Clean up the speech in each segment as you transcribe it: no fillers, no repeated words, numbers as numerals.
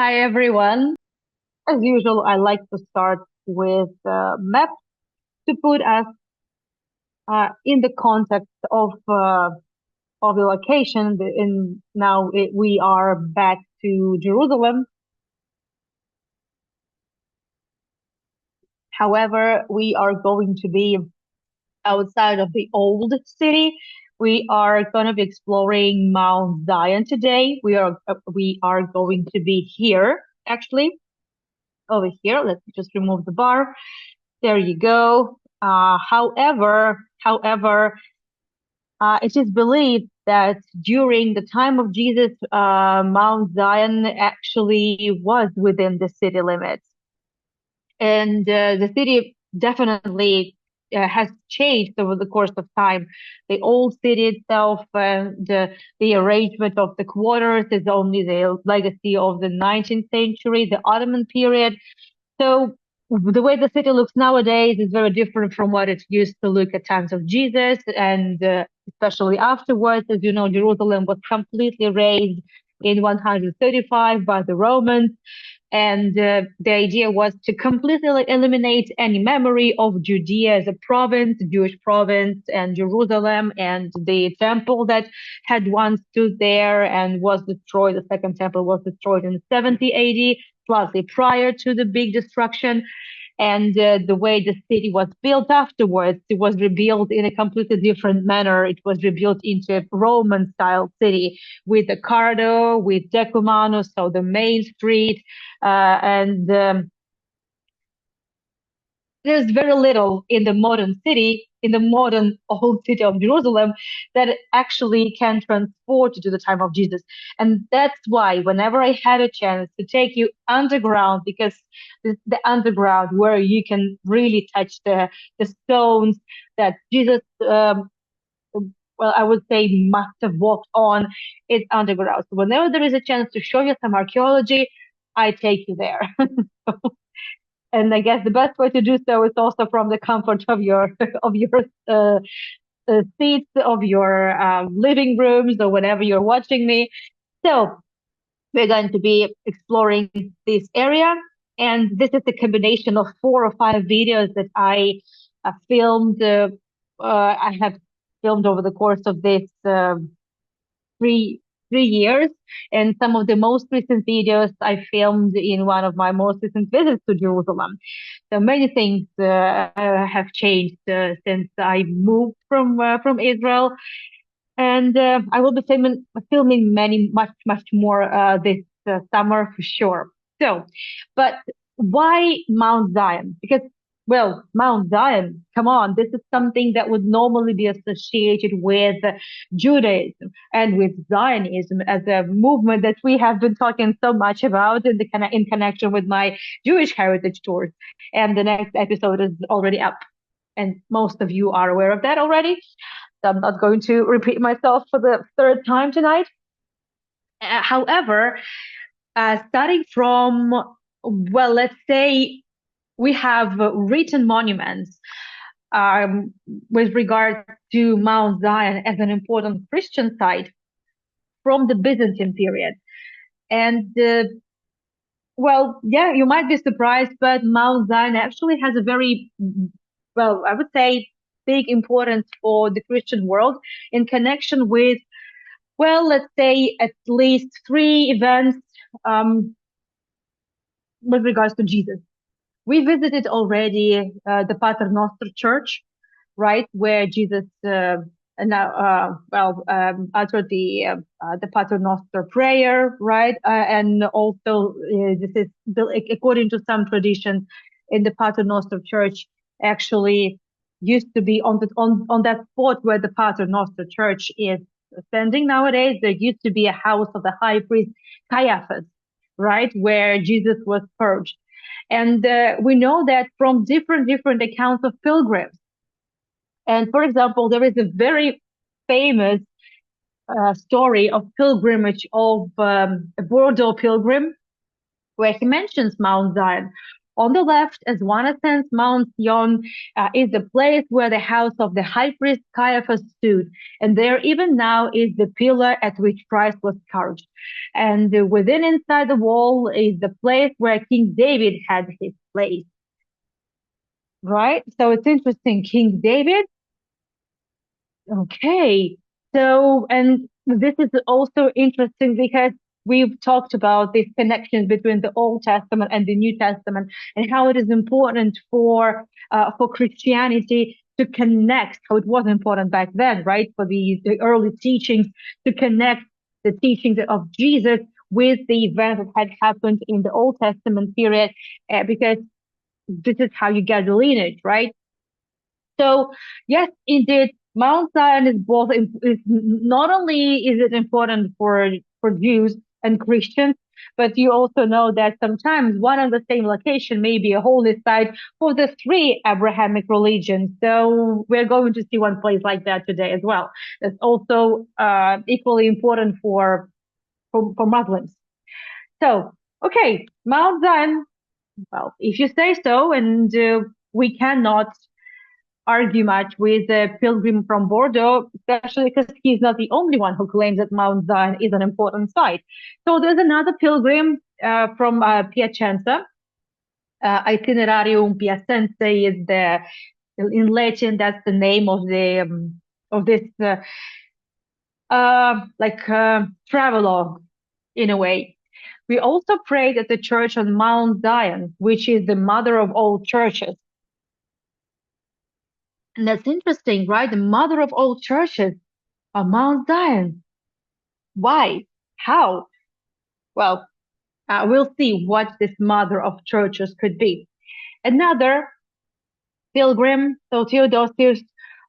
Hi everyone. As usual, I like to start with a map to put us in the context of the location. We are back to Jerusalem. However, we are going to be outside of the old city. We are going to be exploring Mount Zion today. We are going to be here actually over here. Let's just remove the bar. There you go. However, it is believed that during the time of Jesus, Mount Zion actually was within the city limits, and the city definitely has changed over the course of time. The old city itself, the arrangement of the quarters is only the legacy of the 19th century, the Ottoman period. So the way the city looks nowadays is very different from what it used to look at times of Jesus, and especially afterwards. As you know, Jerusalem was completely razed in 135 by the Romans, and the idea was to completely eliminate any memory of Judea as a province, Jewish province, and Jerusalem, and the temple that had once stood there and was destroyed. The second temple was destroyed in 70 AD, slightly prior to the big destruction. And the way the city was built afterwards, it was rebuilt in a completely different manner. It was rebuilt into a Roman style city with the Cardo, with Decumanus, so the main street, and there's very little in the modern city, in the modern old city of Jerusalem, that actually can transport to the time of Jesus. And that's why whenever I had a chance to take you underground, because the underground where you can really touch the stones that Jesus, well, I would say must have walked on, it's underground. So whenever there is a chance to show you some archaeology, I take you there. And I guess the best way to do so is also from the comfort of your of your uh, seats, of your living rooms, or whenever you're watching me. So we're going to be exploring this area, and this is a combination of 4 or 5 videos that I filmed. I have filmed over the course of this three 3 years, and some of the most recent videos I filmed in one of my most recent visits to Jerusalem. So many things have changed since I moved from Israel, and I will be filming many much more this summer for sure. So, but why Mount Zion? Because well, Mount Zion, come on, this is something that would normally be associated with Judaism and with Zionism as a movement that we have been talking so much about in connection with my Jewish heritage tours. And the next episode is already up, and most of you are aware of that already. So I'm not going to repeat myself for the third time tonight. However, starting from, well, let's say we have written monuments um, with regard to Mount Zion as an important Christian site from the Byzantine period. And well, yeah, you might be surprised, but Mount Zion actually has a very, well, I would say, big importance for the Christian world in connection with, well, let's say at least 3 events um, with regards to Jesus. We visited already the Pater Noster Church, right, where Jesus uttered the Pater Noster prayer, right, and also this is according to some traditions in the Pater Noster Church actually used to be on that spot where the Pater Noster Church is standing nowadays. There used to be a house of the high priest Caiaphas, right, where Jesus was purged. And we know that from different accounts of pilgrims. And for example, there is a very famous story of pilgrimage of a Bordeaux pilgrim, where he mentions Mount Zion. On the left, as one ascends Mount Zion, is the place where the house of the high priest Caiaphas stood. And there, even now, is the pillar at which Christ was scourged. And within, inside the wall, is the place where King David had his place. Right? So it's interesting. King David. Okay. So, and this is also interesting because we've talked about these connections between the Old Testament and the New Testament, and how it is important for Christianity to connect, how it was important back then, right? For the early teachings to connect the teachings of Jesus with the events that had happened in the Old Testament period, because this is how you get the lineage, right? So yes, indeed, Mount Zion is both is not only is it important for Jews and Christians, but you also know that sometimes one and the same location may be a holy site for the three Abrahamic religions. So we're going to see one place like that today as well. That's also equally important for Muslims. So okay, Mount Zion. Well, if you say so, and we cannot argue much with the pilgrim from Bordeaux, especially because he's not the only one who claims that Mount Zion is an important site. So there's another pilgrim from Piacenza. Itinerarium Piacense is the in Latin. That's the name of this travelogue in a way. We also prayed at the church on Mount Zion, which is the mother of all churches. And that's interesting, right? The mother of all churches on Mount Zion. Why? How? Well, we'll see what this mother of churches could be. Another pilgrim, so Theodosius,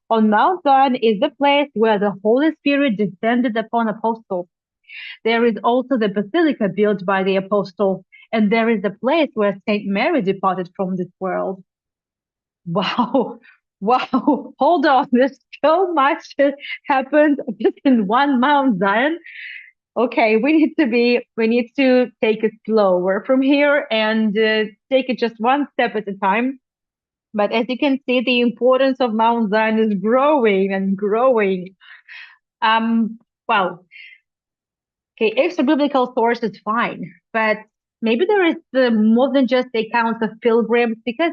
on Mount Zion is the place where the Holy Spirit descended upon apostles. There is also the basilica built by the apostles, and there is the place where Saint Mary departed from this world. Wow. Wow. Hold on. There's so much that happened just in one Mount Zion. Okay, we need to take it slower from here and take it just one step at a time. But as you can see, the importance of Mount Zion is growing and growing. Well, okay, extra biblical source is fine, but maybe there is more than just the accounts of pilgrims, because,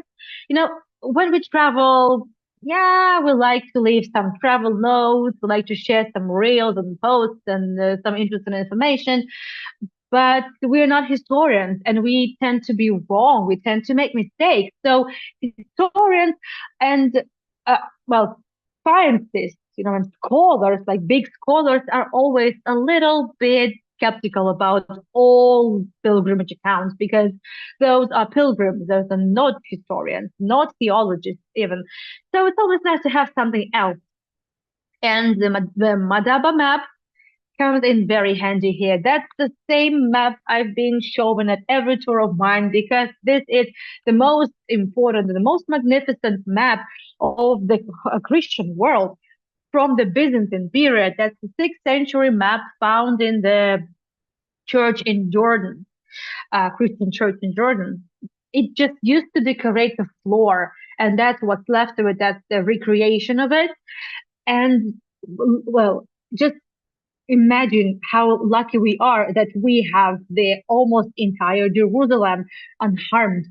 when we travel, yeah, we like to leave some travel notes, we like to share some reels and posts and some interesting information, but we're not historians and we tend to be wrong. We tend to make mistakes. So historians and, well, scientists, and scholars, like big scholars, are always a little bit skeptical about all pilgrimage accounts, because those are pilgrims, those are not historians, not theologists even. So it's always nice to have something else. And the Madaba map comes in very handy here. That's the same map I've been shown at every tour of mine, because this is the most important, the most magnificent map of the Christian world from the Byzantine period. That's the 6th century map found in the church in Jordan, Christian church in Jordan. It just used to decorate the floor, and that's what's left of it. That's the recreation of it. And well, just imagine how lucky we are that we have the almost entire Jerusalem unharmed.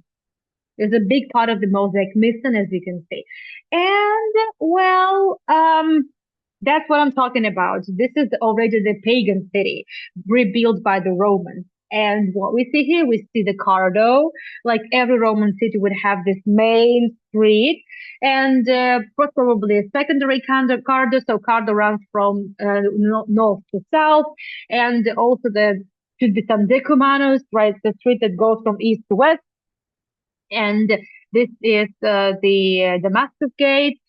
There's a big part of the mosaic missing, as you can see. And well, that's what I'm talking about. This is already the pagan city rebuilt by the Romans. And what we see here, we see the Cardo. Like every Roman city would have this main street, and probably a secondary Cardo. So Cardo runs from north to south, and also there should be some Decumanus, right? The street that goes from east to west. And this is the Damascus Gate,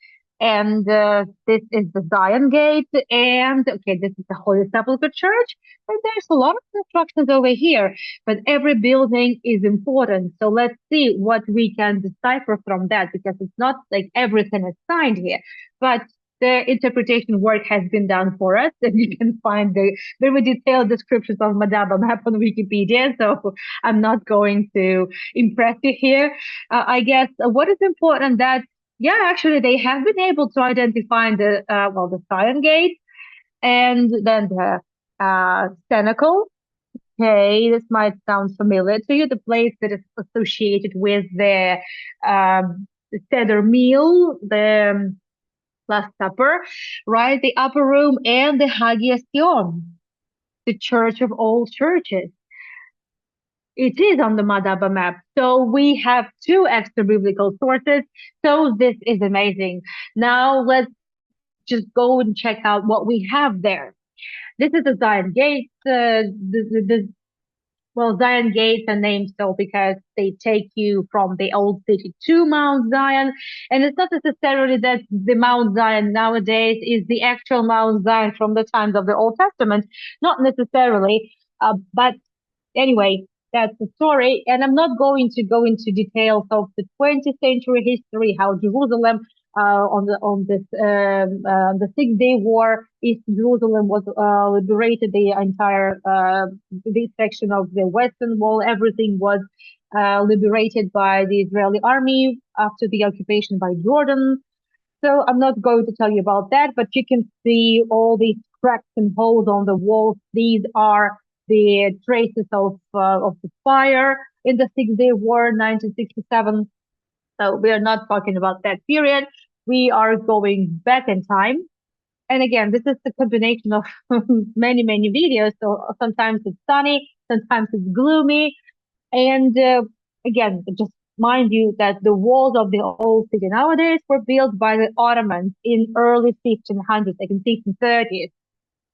and this is the Zion Gate, and okay, this is the Holy Sepulchre Church. And there's a lot of constructions over here, but every building is important. So let's see what we can decipher from that, because it's not like everything is signed here. But the interpretation work has been done for us, and you can find the very detailed descriptions of Madaba map on Wikipedia. So I'm not going to impress you here. I guess what is important that yeah, actually they have been able to identify the the Zion Gate and then the cenacle. Okay, this might sound familiar to you. The place that is associated with the Seder meal, the Last Supper, right? The upper room and the Hagia Sion, the church of all churches. It is on the Madaba map. So we have two extra biblical sources. So this is amazing. Now let's just go and check out what we have there. This is the Zion Gate. Zion gates are named so because they take you from the old city to Mount Zion. And it's not necessarily that the Mount Zion nowadays is the actual Mount Zion from the times of the Old Testament. Not necessarily. But anyway, that's the story. And I'm not going to go into details of the 20th century history, how Jerusalem on the Six-Day War, East Jerusalem was liberated. The entire this section of the Western Wall, everything was liberated by the Israeli army after the occupation by Jordan. So I'm not going to tell you about that, but you can see all these cracks and holes on the walls. These are the traces of the fire in the Six-Day War, 1967. So we are not talking about that period. We are going back in time. And again, this is the combination of many, many videos. So sometimes it's sunny, sometimes it's gloomy. And again, just mind you that the walls of the old city nowadays were built by the Ottomans in early 1500s, like in 1530s.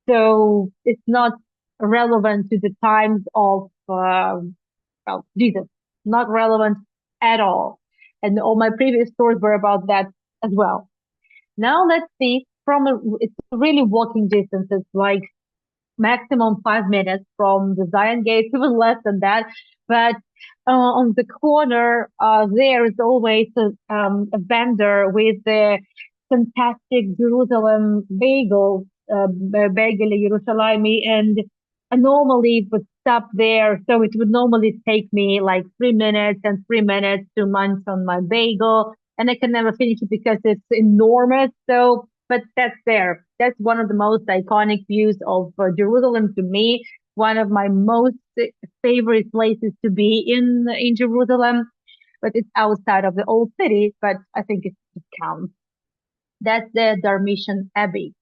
So it's not relevant to the times of Jesus, not relevant at all. And all my previous stories were about that as well. Now let's see it's really walking distance. It's like maximum 5 minutes from the Zion Gate, even less than that. But on the corner, there is always a vendor with the fantastic Jerusalem bagel, bagel Yerushalmi, and I normally would stop there. So it would normally take me like 3 minutes and 3 minutes to munch on my bagel, and I can never finish it because it's enormous. So, but that's there. That's one of the most iconic views of Jerusalem to me. One of my most favorite places to be in Jerusalem, but it's outside of the old city. But I think it counts. That's the Dormition Abbey.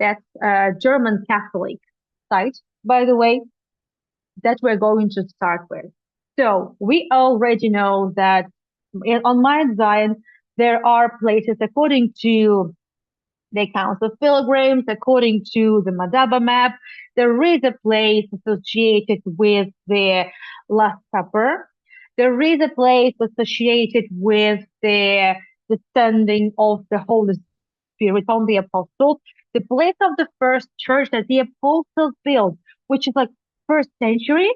That's a German Catholic site, by the way, that we're going to start with. So we already know that on Mount Zion, there are places according to the accounts of pilgrims, according to the Madaba map, there is a place associated with the Last Supper. There is a place associated with the descending of the Holy Spirit on the apostles. The place of the first church that the apostles built, which is like first century.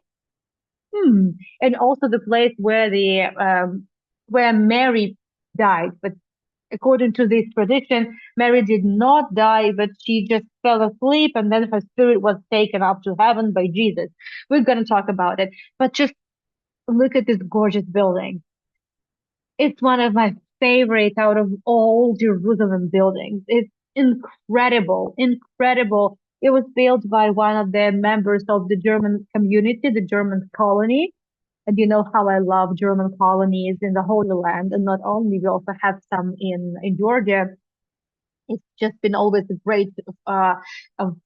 And also the place where Mary died, but according to this tradition, Mary did not die, but she just fell asleep and then her spirit was taken up to heaven by Jesus. We're going to talk about it, but just look at this gorgeous building. It's one of my favorites out of all Jerusalem buildings. It's incredible, incredible. It was built by one of the members of the German community, the German colony. And you know how I love German colonies in the Holy Land. And not only, we also have some in Georgia. It's just been always a great,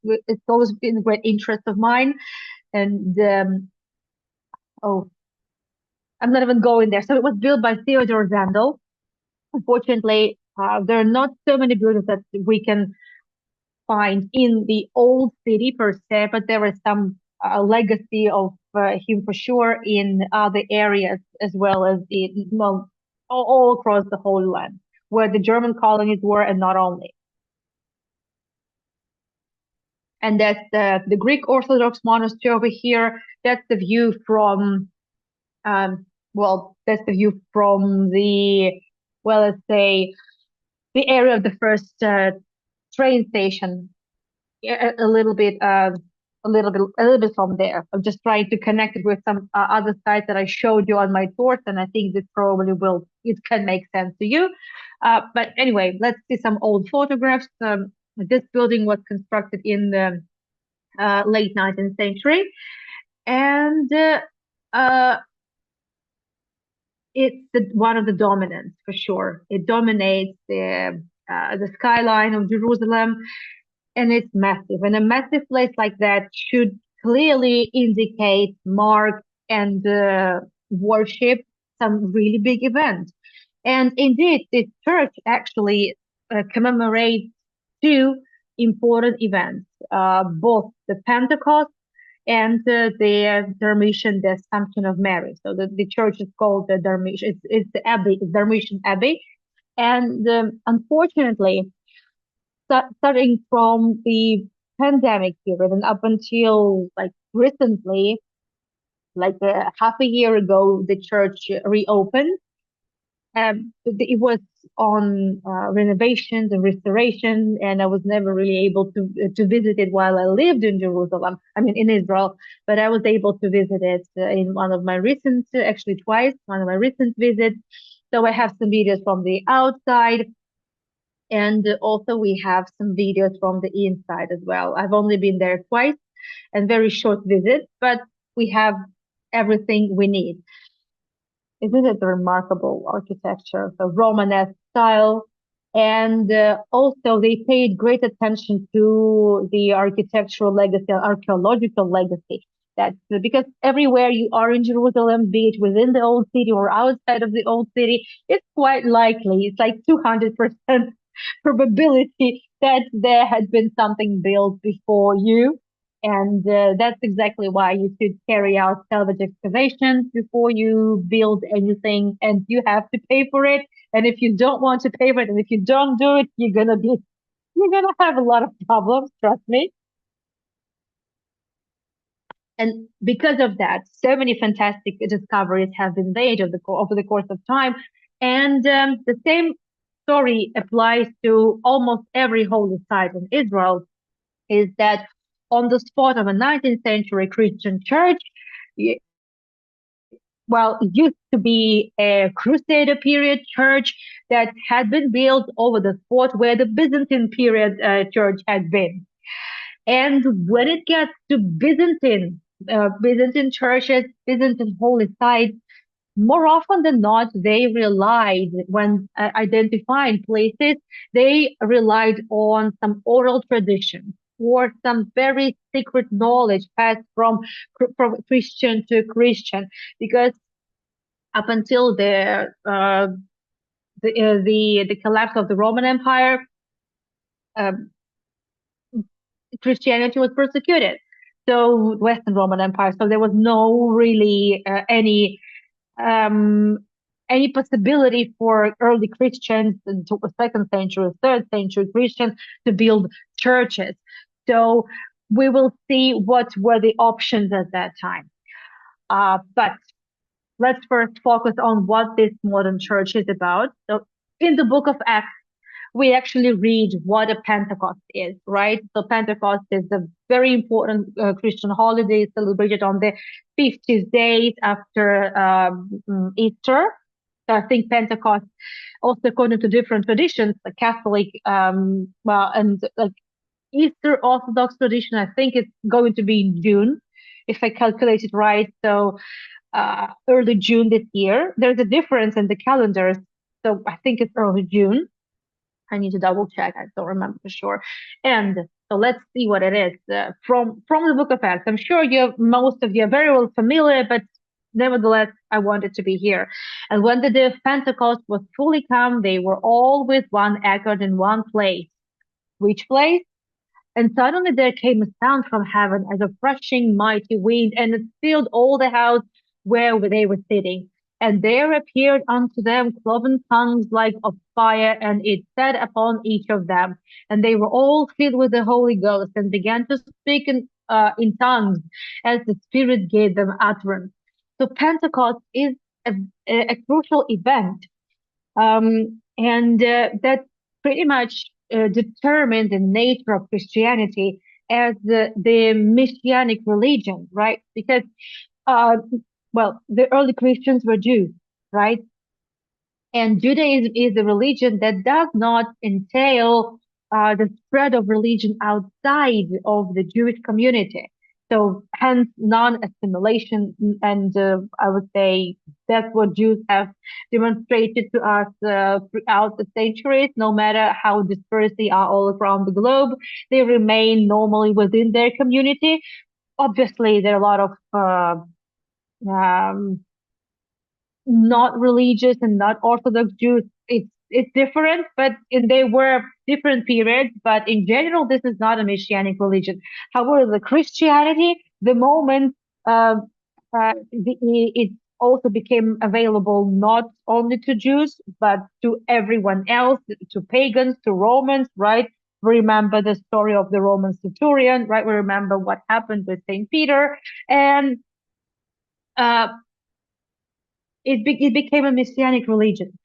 it's always been a great interest of mine. And, oh, I'm not even going there. So it was built by Theodore Zandel. Unfortunately, there are not so many buildings that we can find in the old city per se, but there is some legacy of him for sure in other areas as well as all across the Holy Land where the German colonies were, and not only. And that's the Greek Orthodox monastery over here. That's the view from, that's the view from the, well, let's say, the area of the first train station, a little bit, a little bit from there. I'm just trying to connect it with some other sites that I showed you on my tours, and I think this probably will, it can make sense to you. But anyway, let's see some old photographs. This building was constructed in the late 19th century, and uh, it's one of the dominants for sure. It dominates the skyline of Jerusalem, and it's massive. And a massive place like that should clearly indicate, mark, and worship some really big event. And indeed, this church actually commemorates two important events, both the Pentecost and the Dormition, the Assumption of Mary. So the church is called the Dormition. It's the Abbey, it's Dormition Abbey. And unfortunately, starting from the pandemic period and up until like recently, like half a year ago, the church reopened. It was on renovations and restoration, and I was never really able to visit it while I lived in Jerusalem. I mean, in Israel, but I was able to visit it in one of my recent, actually twice, one of my recent visits. So I have some videos from the outside, and also we have some videos from the inside as well. I've only been there twice and very short visits, but we have everything we need. Isn't it remarkable architecture? So Romanesque style. And also they paid great attention to the architectural legacy, archaeological legacy. That's because everywhere you are in Jerusalem, be it within the old city or outside of the old city, it's quite likely, it's like 200% probability that there had been something built before you. And that's exactly why you should carry out salvage excavations before you build anything, and you have to pay for it. And if you don't want to pay for it, and if you don't do it, you're gonna have a lot of problems, trust me. And because of that, so many fantastic discoveries have been made over the course of time. And the same story applies to almost every holy site in Israel, is that on the spot of a 19th century Christian church, well, it used to be a Crusader period church that had been built over the spot where the Byzantine period church had been. And when it gets to Byzantine churches, Byzantine holy sites, more often than not, they relied, when identifying places, they relied on some oral tradition or some very secret knowledge passed from Christian to Christian, because up until the collapse of the Roman Empire, um, Christianity was persecuted. So Western Roman Empire. So there was no really um, any possibility for early Christians, into second century, third century Christians, to build churches. So we will see what were the options at that time. But let's first focus on what this modern church is about. So in the book of Acts, we actually read what a Pentecost is, right? So Pentecost is a very important Christian holiday celebrated on the 50th days after Easter. So I think Pentecost, also according to different traditions, the Catholic, well, and like Easter Orthodox tradition, I think it's going to be in June, if I calculate it right. So early June this year. There's a difference in the calendars, so I think it's early June. I need to double check. I don't remember for sure. And so let's see what it is from the Book of Acts. I'm sure most of you are very well familiar, but nevertheless, I wanted to be here. And when the day of Pentecost was fully come, they were all with one accord in one place. Which place? And suddenly there came a sound from heaven as a rushing mighty wind, and it filled all the house where they were sitting. And there appeared unto them cloven tongues like of fire, and it sat upon each of them. And they were all filled with the Holy Ghost, and began to speak in tongues as the Spirit gave them utterance. So Pentecost is a crucial event, and that pretty much determined the nature of Christianity as the messianic religion, right? Because, uh, well, the early Christians were Jews, right? And Judaism is a religion that does not entail the spread of religion outside of the Jewish community. So hence non-assimilation, and I would say that's what Jews have demonstrated to us throughout the centuries. No matter how dispersed they are all around the globe, they remain normally within their community. Obviously, there are a lot of not religious and not Orthodox Jews. It's different, but they were different periods. But in general, this is not a messianic religion. However, the Christianity, the moment it also became available not only to Jews but to everyone else, to pagans, to Romans, right? We remember the story of the Roman centurion, right? We remember what happened with Saint Peter, and uh, it became a messianic religion.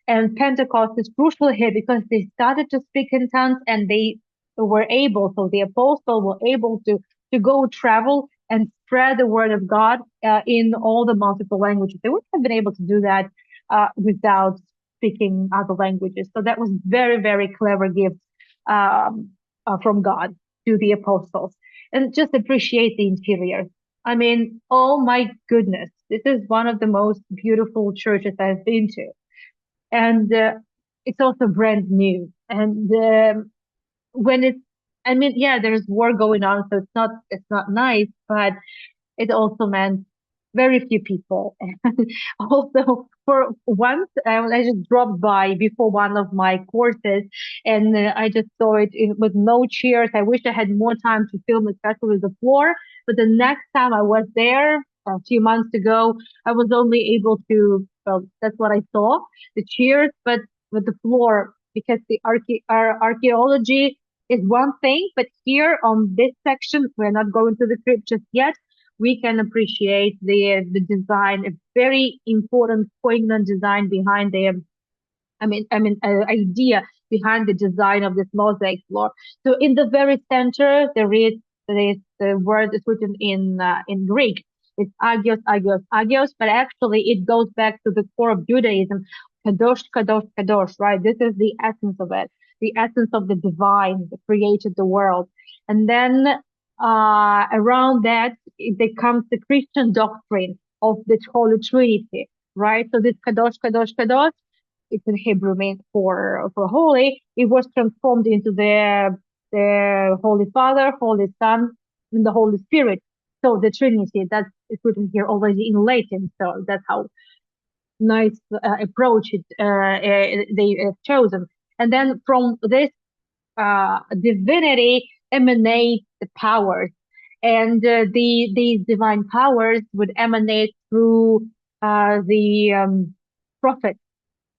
And Pentecost is crucial here because they started to speak in tongues and they were able, so the apostles were able to go travel and spread the word of God in all the multiple languages. They wouldn't have been able to do that without speaking other languages. So that was very, very clever gift um, from God to the apostles. And just appreciate the interior. I mean, oh my goodness, this is one of the most beautiful churches I've been to, and it's also brand new. And when it's, I mean, yeah, there's war going on, so it's not nice, but it also meant very few people. And also, for once, I just dropped by before one of my courses, and I just saw it with no chairs. I wish I had more time to film, especially the floor. But the next time I was there a few months ago, I was only able to. Well, that's what I saw, the chairs, but with the floor, because the archaeology is one thing, but here on this section, we're not going to the crypt just yet, we can appreciate the design, a very important, poignant design behind the, idea behind the design of this mosaic floor. So in the very center, there is the word is written in Greek. It's agios, agios, agios, but actually it goes back to the core of Judaism, kadosh, kadosh, kadosh, right? This is the essence of it, the essence of the divine that created the world. And then around that, there comes the Christian doctrine of the Holy Trinity, right? So this kadosh, kadosh, kadosh, it's in Hebrew means for holy. It was transformed into the Holy Father, Holy Son, and the Holy Spirit. So the Trinity, that's it's written here already in Latin. So that's how nice approach they have chosen. And then from this divinity emanate the powers, and these divine powers would emanate through the prophets.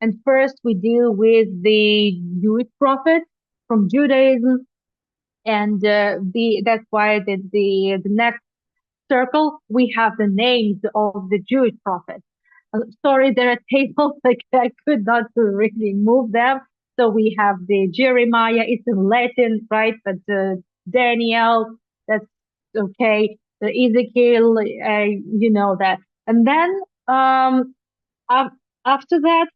And first, we deal with the Jewish prophets from Judaism, and the that's why the next circle we have the names of the Jewish prophets. Sorry, there are tables like I could not really move them. So we have the Jeremiah, it's in Latin, right? But Daniel, that's okay. The Ezekiel, you know that. And then after that,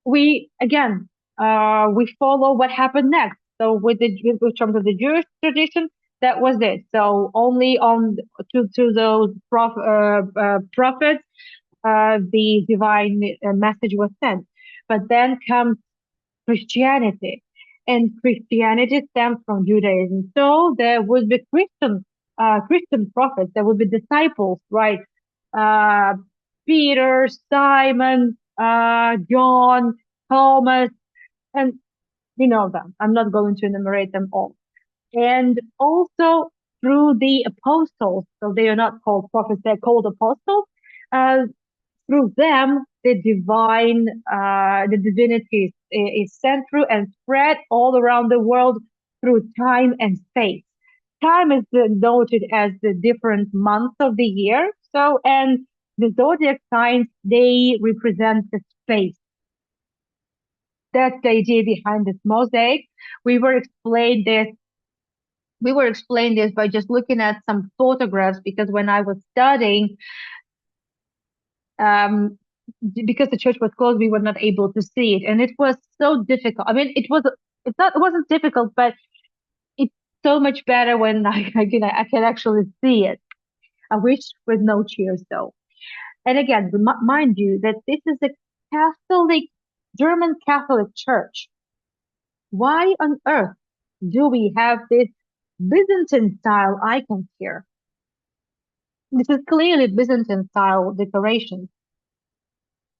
we again we follow what happened next. So with terms of the Jewish tradition, that was it. So only on to those prophets the divine message was sent. But then comes Christianity, and Christianity stems from Judaism. So there would be Christian prophets. There would be disciples, right? Uh, Peter, Simon, John, Thomas, and you know them. I'm not going to enumerate them all. And also through the apostles. So they are not called prophets; they're called apostles. Uh, Through them, the divinity is sent through and spread all around the world through time and space. Time is noted as the different months of the year. So, and the zodiac signs, they represent the space. That's the idea behind this mosaic. We were explained this. We were explained this by just looking at some photographs because when I was studying, um, because the church was closed, we were not able to see it, and it was so difficult. I mean, it wasn't difficult, but it's so much better when I can actually see it. I wish with no cheers though. And again, mind you that this is a Catholic, German Catholic church. Why on earth do we have this Byzantine style icons here? This is clearly Byzantine style decoration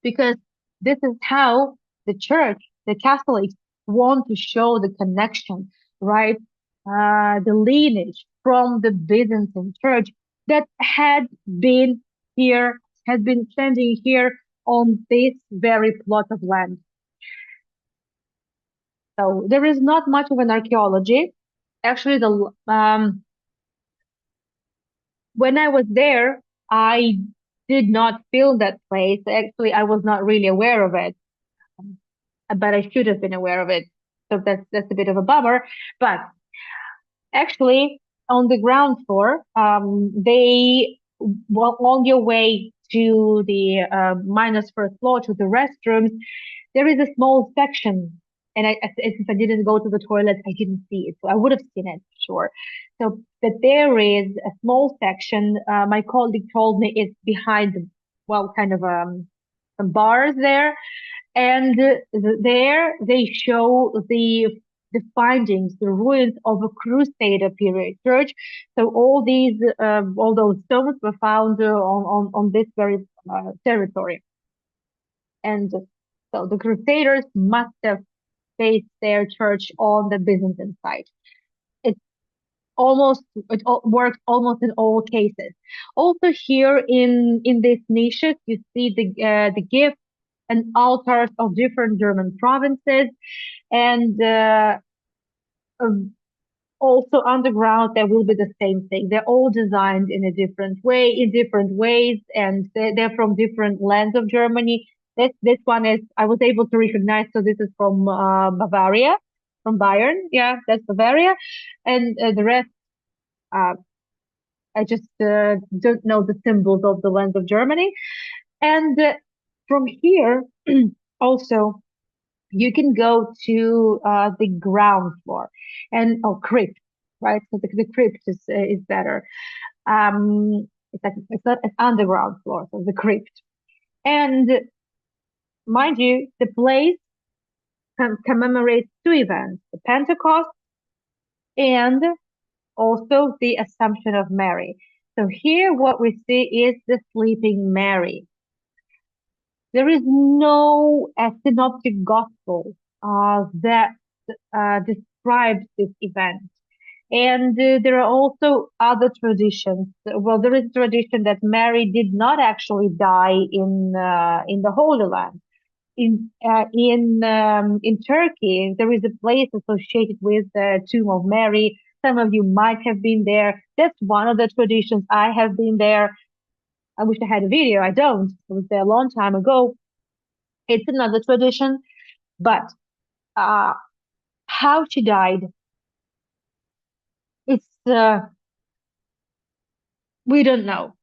because this is how the church, the Catholics want to show the connection, right? The lineage from the Byzantine church that had been here, had been standing here on this very plot of land. So there is not much of an archaeology. Actually, when I was there, I did not feel that place. Actually, I was not really aware of it, but I should have been aware of it. So that's a bit of a bummer. But actually, on the ground floor, they well, on your way to the minus first floor to the restrooms, there is a small section. And since I didn't go to the toilet, I didn't see it. So I would have seen it, sure. So that there is a small section. My colleague told me it's behind, well, kind of some bars there, and there they show the findings, the ruins of a Crusader period church. So all those stones were found on this very territory, and so the Crusaders must have based their church on the Byzantine side. It works almost in all cases. Also here in this niches, you see the gifts and altars of different German provinces, and um, also underground there will be the same thing. They're all designed in a different way, in different ways, and they're from different lands of Germany. This one is I was able to recognize. So this is from Bavaria, from Bayern. Yeah, that's Bavaria, and the rest uh, I just don't know the symbols of the lands of Germany. And from here also you can go to the ground floor and crypt, right? So the crypt is better. It's not an underground floor, so the crypt. And mind you, the place commemorates two events: the Pentecost and also the Assumption of Mary. So here, what we see is the Sleeping Mary. There is no synoptic gospel that describes this event. And there are also other traditions. Well, there is a tradition that Mary did not actually die in the Holy Land. In Turkey, there is a place associated with the tomb of Mary. Some of you might have been there. That's one of the traditions. I have been there. I wish I had a video. I don't. I was there a long time ago. It's another tradition, but uh, how she died, it's we don't know.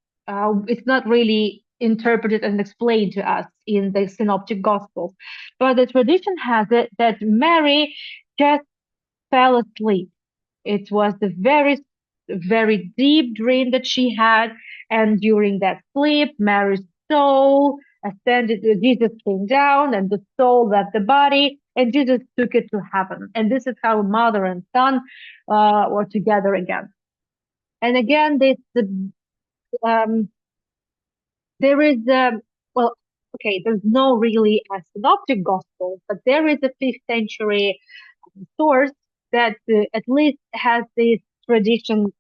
It's not really interpreted and explained to us in the Synoptic Gospels, but the tradition has it that Mary just fell asleep. It was the very deep dream that she had, and during that sleep, Mary's soul ascended. Jesus came down, and the soul left the body, and Jesus took it to heaven. And this is how mother and son were together again. And again, um, there is well, okay, there's no really a synoptic gospel, but there is a fifth century source that at least has this tradition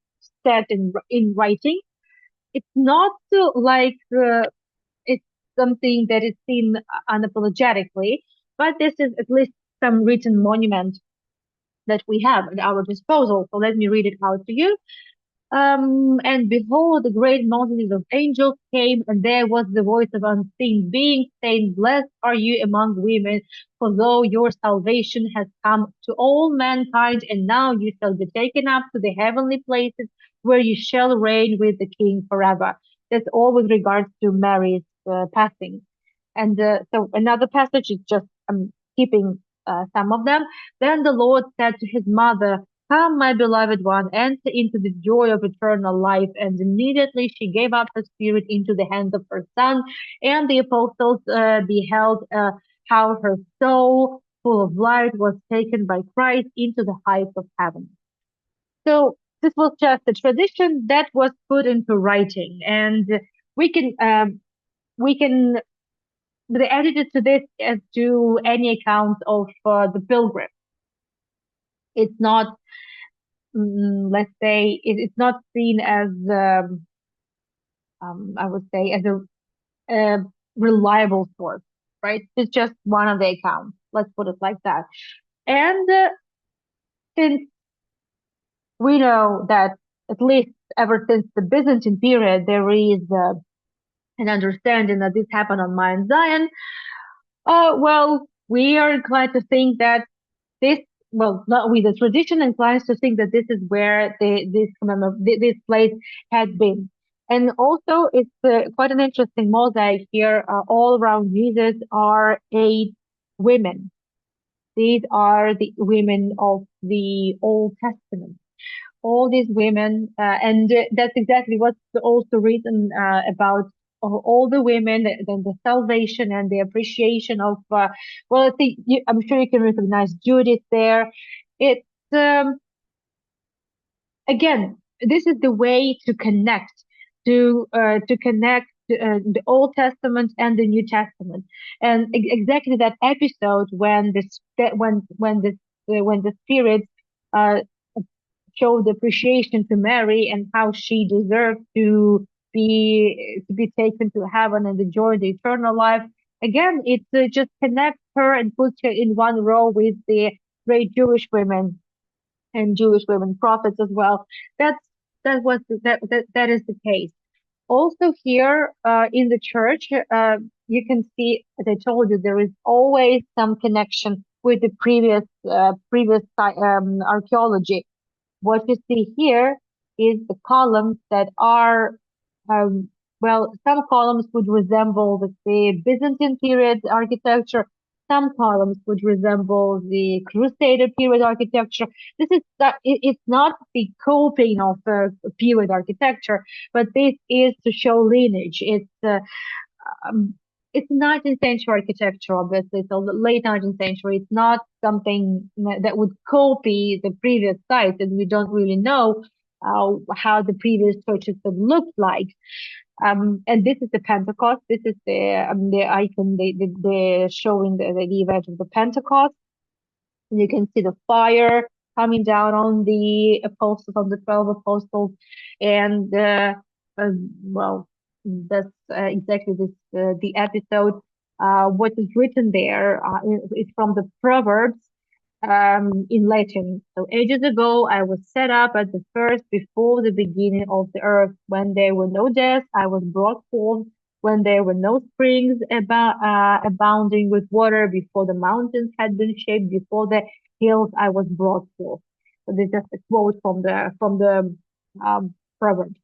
set in writing. It's not like it's something that is seen unapologetically, but this is at least some written monument that we have at our disposal. So let me read it out to you. And behold, the great multitude of angels came, and there was the voice of unseen beings saying, Blessed are you among women, for though your salvation has come to all mankind, and now you shall be taken up to the heavenly places, where you shall reign with the King forever. That's all with regards to Mary's passing. And so another passage is just keeping some of them. Then the Lord said to his mother, Come, my beloved one, enter into the joy of eternal life. And immediately she gave up her spirit into the hands of her son. And the apostles beheld how her soul, full of light, was taken by Christ into the heights of heaven. So this was just a tradition that was put into writing, and we can we can they added it to this as to any account of the pilgrim. It's not, let's say, it's not seen as, I would say, as a reliable source, right? It's just one of the accounts. Let's put it like that. And since we know that at least ever since the Byzantine period, there is an understanding that this happened on Mount Zion. Well, we are inclined to think that this, well, not we, the tradition inclines to think that this is where this place had been. And also, it's quite an interesting mosaic here. All around Jesus are eight women. These are the women of the Old Testament. All these women, and that's exactly what's also written about all the women, the salvation and the appreciation of. Well, I think I'm sure you can recognize Judith there. It's again, this is the way to connect the Old Testament and the New Testament, and exactly that episode when when the Spirit uh, showed appreciation to Mary and how she deserved to be taken to heaven and enjoy the eternal life. Again, it just connects her and puts her in one row with the great Jewish women and Jewish women prophets as well. That's that is the case. Also here in the church, you can see, as I told you, there is always some connection with the previous archaeology. What you see here is the columns that are, um, well, some columns would resemble the Byzantine period architecture. Some columns would resemble the Crusader period architecture. It's not the coping of period architecture, but this is to show lineage. Um, it's 19th century architecture, obviously, so the late 19th century. It's not something that would copy the previous sites, and we don't really know how the previous churches have looked like. And this is the Pentecost. This is the icon they showing the event of the Pentecost. And you can see the fire coming down on the apostles, on the 12 apostles, and well, that's exactly the episode. What is written there is from the Proverbs in Latin. So ages ago, I was set up at the first before the beginning of the earth. When there were no deaths, I was brought forth. When there were no springs abounding with water, before the mountains had been shaped, before the hills, I was brought forth. So this is just a quote from the Proverbs.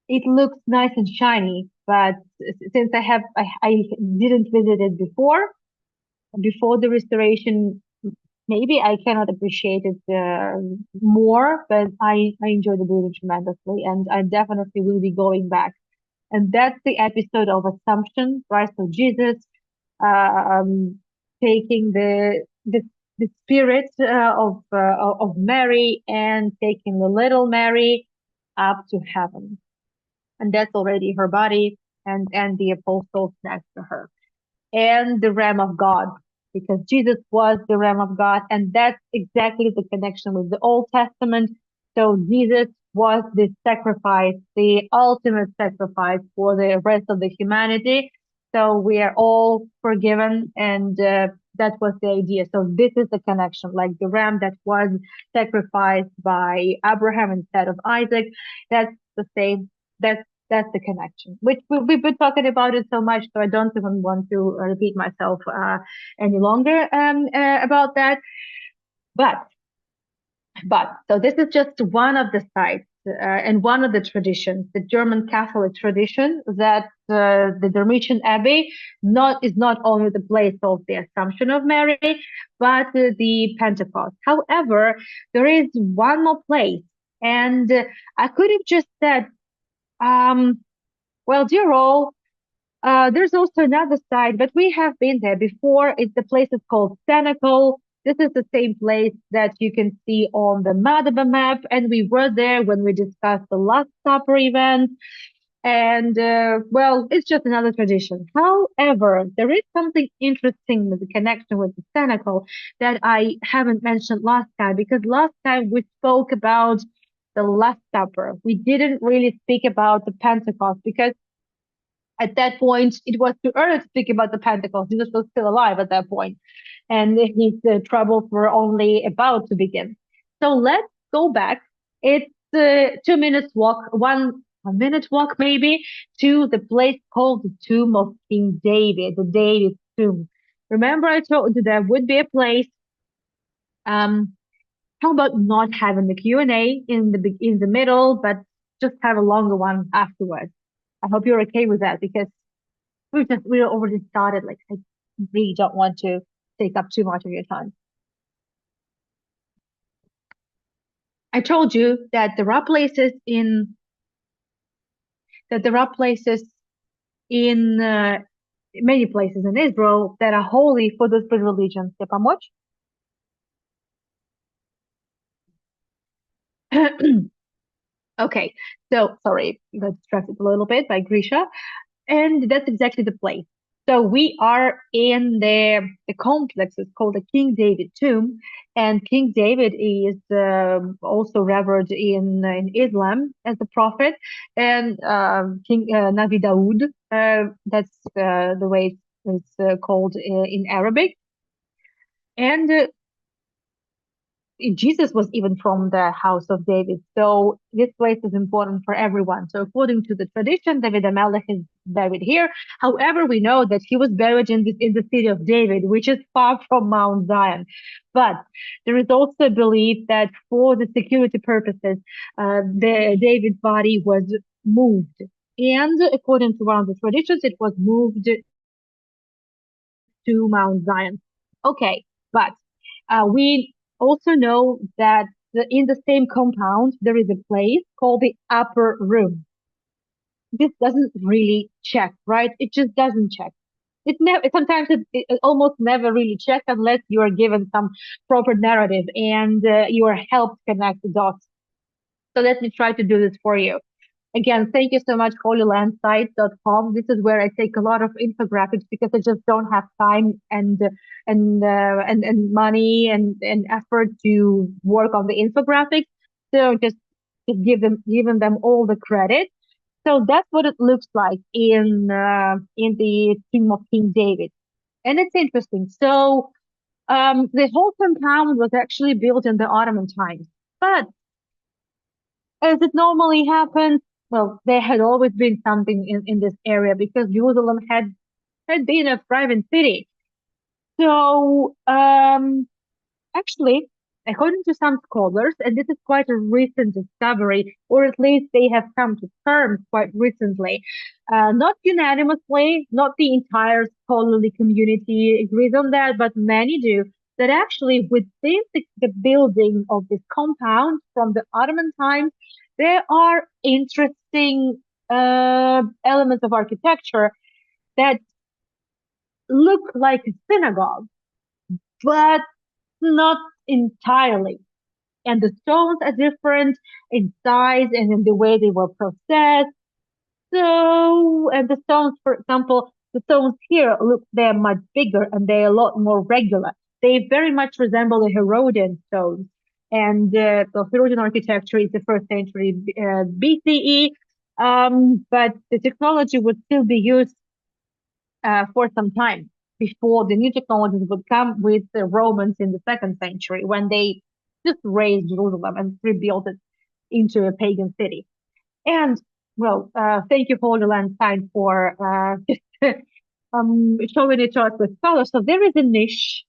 It looks nice and shiny, but since I didn't visit it before the restoration, maybe I cannot appreciate it more, but I enjoy the building tremendously, and I definitely will be going back. And that's the episode of Assumption, right? So Jesus um, taking the spirit of Mary and taking the little Mary up to heaven, and that's already her body and the apostles next to her, and the Lamb of God, because Jesus was the Lamb of God, and that's exactly the connection with the Old Testament. So Jesus was the sacrifice, the ultimate sacrifice for the rest of the humanity. So we are all forgiven, and that was the idea. So this is the connection, like the ram that was sacrificed by Abraham instead of Isaac. That's the same. That's the connection. Which we've been talking about it so much, so I don't even want to repeat myself any longer about that. But so this is just one of the sites and one of the traditions, the German Catholic tradition, that the Dormition Abbey is not only the place of the Assumption of Mary, but the Pentecost. However, there is one more place, and I could have just said, well, dear all, there's also another side, but we have been there before. The place is called Senegal. This is the same place that you can see on the Madaba map, and we were there when we discussed the Last Supper event. And well, it's just another tradition. However, there is something interesting with the connection with the Senegal that I haven't mentioned last time, because last time we spoke about the Last Supper. We didn't really speak about the Pentecost because at that point, it was too early to speak about the Pentecost. Jesus was still alive at that point, and his troubles were only about to begin. So let's go back. It's 2 minutes walk, 1 minute walk maybe, to the place called the Tomb of King David, the David Tomb. Remember, I told you there would be a place. Um, how about not having the Q&A in the middle, but just have a longer one afterwards? I hope you're okay with that, because we already started. Like, I really don't want to take up too much of your time. I told you that there are places in many places in Israel that are holy for those three religions. Te pomoć? Okay, so sorry, got distracted a little bit by Grisha. And that's exactly the place. So we are in the complex. It's called the King David Tomb, and King David is also revered in Islam as a prophet, and King Nabi Dawood. That's the way it's called in Arabic. And Jesus was even from the house of David. So this place is important for everyone. So according to the tradition, David Amelech is buried here. However, we know that he was buried in the city of David, which is far from Mount Zion. But there is also a belief that for the security purposes, the David's body was moved. And according to one of the traditions, it was moved to Mount Zion. Okay, but we also know that in the same compound, there is a place called the upper room. This doesn't really check, right? It just doesn't check. It never, sometimes it almost never really checks unless you are given some proper narrative and you are helped connect the dots. So let me try to do this for you. Again, thank you so much, holylandsite.com. This is where I take a lot of infographics because I just don't have time and money and effort to work on the infographics. So just giving them all the credit. So that's what it looks like in the Tomb of King David, and it's interesting. So the whole compound was actually built in the Ottoman times, but as it normally happens, well, there had always been something in this area because Jerusalem had been a thriving city. So, actually, according to some scholars, and this is quite a recent discovery, or at least they have come to terms quite recently, not unanimously, not the entire scholarly community agrees on that, but many do, that actually within the building of this compound from the Ottoman times, there are interesting elements of architecture that look like a synagogue, but not entirely. And the stones are different in size and in the way they were processed. So, and the stones, for example, the stones here look, they're much bigger and they're a lot more regular. They very much resemble the Herodian stones. And the Herodian architecture is the first century BCE, but the technology would still be used for some time. before the new technologies would come with the Romans in the second century when they just razed Jerusalem and rebuilt it into a pagan city. And well, thank you, Paul Landstein, for just showing it to us with color. So there is a niche,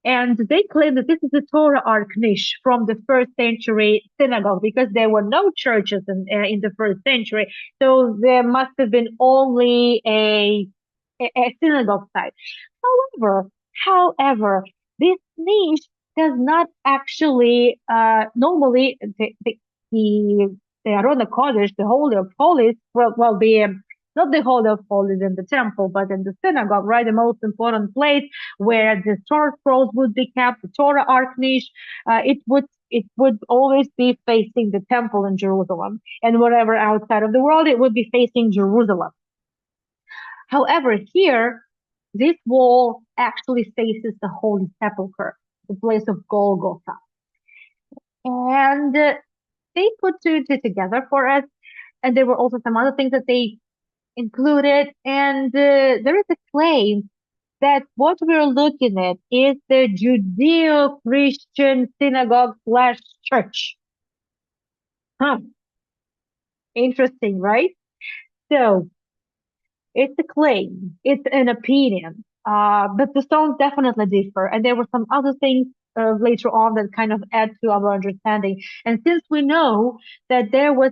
and they claim that this is the Torah Ark niche from the first century synagogue because there were no churches in the first century. So there must have been only a synagogue site. However, however, this niche does not actually normally the the Arona Kodesh, the Holy of Holies, well, the not the Holy of Holies in the temple, but in the synagogue, right? The most important place where the Torah scrolls would be kept, the Torah Ark niche, it would always be facing the temple in Jerusalem, and wherever outside of the world, it would be facing Jerusalem. However, here, this wall actually faces the Holy Sepulchre, the place of Golgotha. And they put two and two together for us. And there were also some other things that they included. And there is a claim that what we're looking at is the Judeo-Christian synagogue slash church. Huh. Interesting, right? So it's a claim, it's an opinion, but the stones definitely differ. And there were some other things later on that kind of add to our understanding. And since we know that there was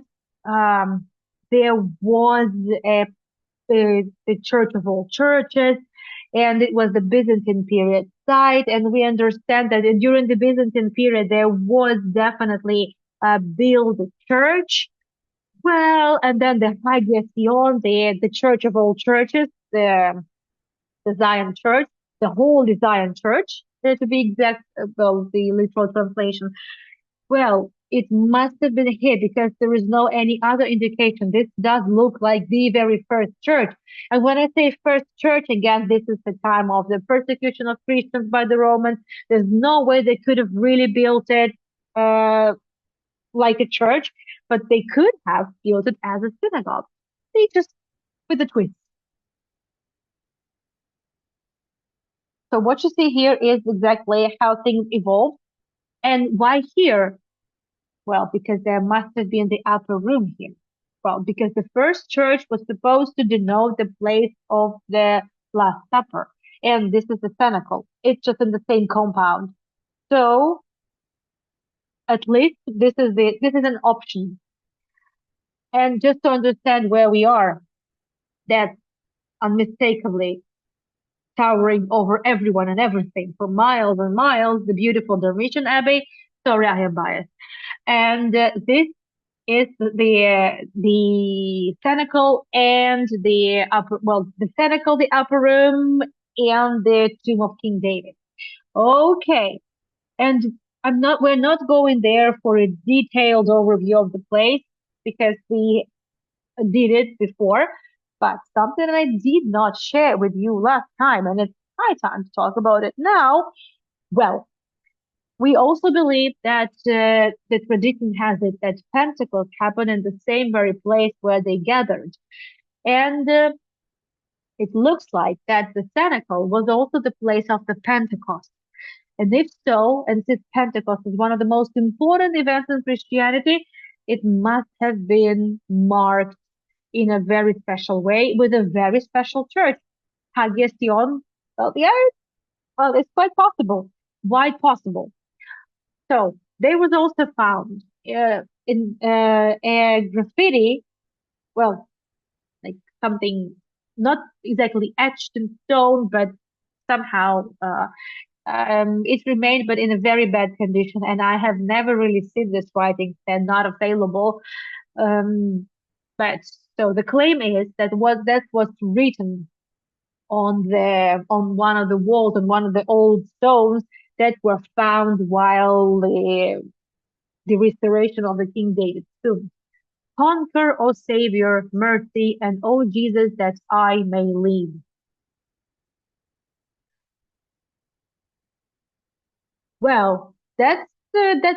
the Church of all churches, and it was the Byzantine period site, and we understand that during the Byzantine period there was definitely built a church, well, and then the Hagia Sion, the Church of all churches, the Zion Church, the Holy Zion Church, to be exact, well, the literal translation. Well, it must have been here because there is no any other indication. This does look like the very first church. And when I say first church, again, this is the time of the persecution of Christians by the Romans. There's no way they could have really built it uh, like a church, but they could have built it as a synagogue. They just with a twist. So what you see here is exactly how things evolved. And why here? Well, because there must have been the upper room here. Well, because the first church was supposed to denote the place of the Last Supper. And this is the cenacle. It's just in the same compound. So at least this is an option. And just to understand where we are, that's unmistakably towering over everyone and everything for miles and miles, the beautiful Dormition Abbey. Sorry, I am biased. And this is the cenacle and the upper, well, the cenacle, the upper room, and the tomb of King David. Okay, and we're not going there for a detailed overview of the place because we did it before, but something I did not share with you last time, and it's high time to talk about it now. Well, we also believe that the tradition has it that Pentecost happened in the same very place where they gathered. And it looks like that the cenacle was also the place of the Pentecost. And if so, and since Pentecost is one of the most important events in Christianity, it must have been marked in a very special way with a very special church. Hagia Sion, well, yeah, well, it's quite possible. Why possible? So there was also found in a graffiti, well, like something not exactly etched in stone, but somehow it remained, but in a very bad condition. And I have never really seen this writing; they're not available. Um, but so the claim is that was written on one of the walls on one of the old stones that were found while the restoration of the King David's tomb. Conquer, O Savior, mercy, and O Jesus, that I may live. Well, that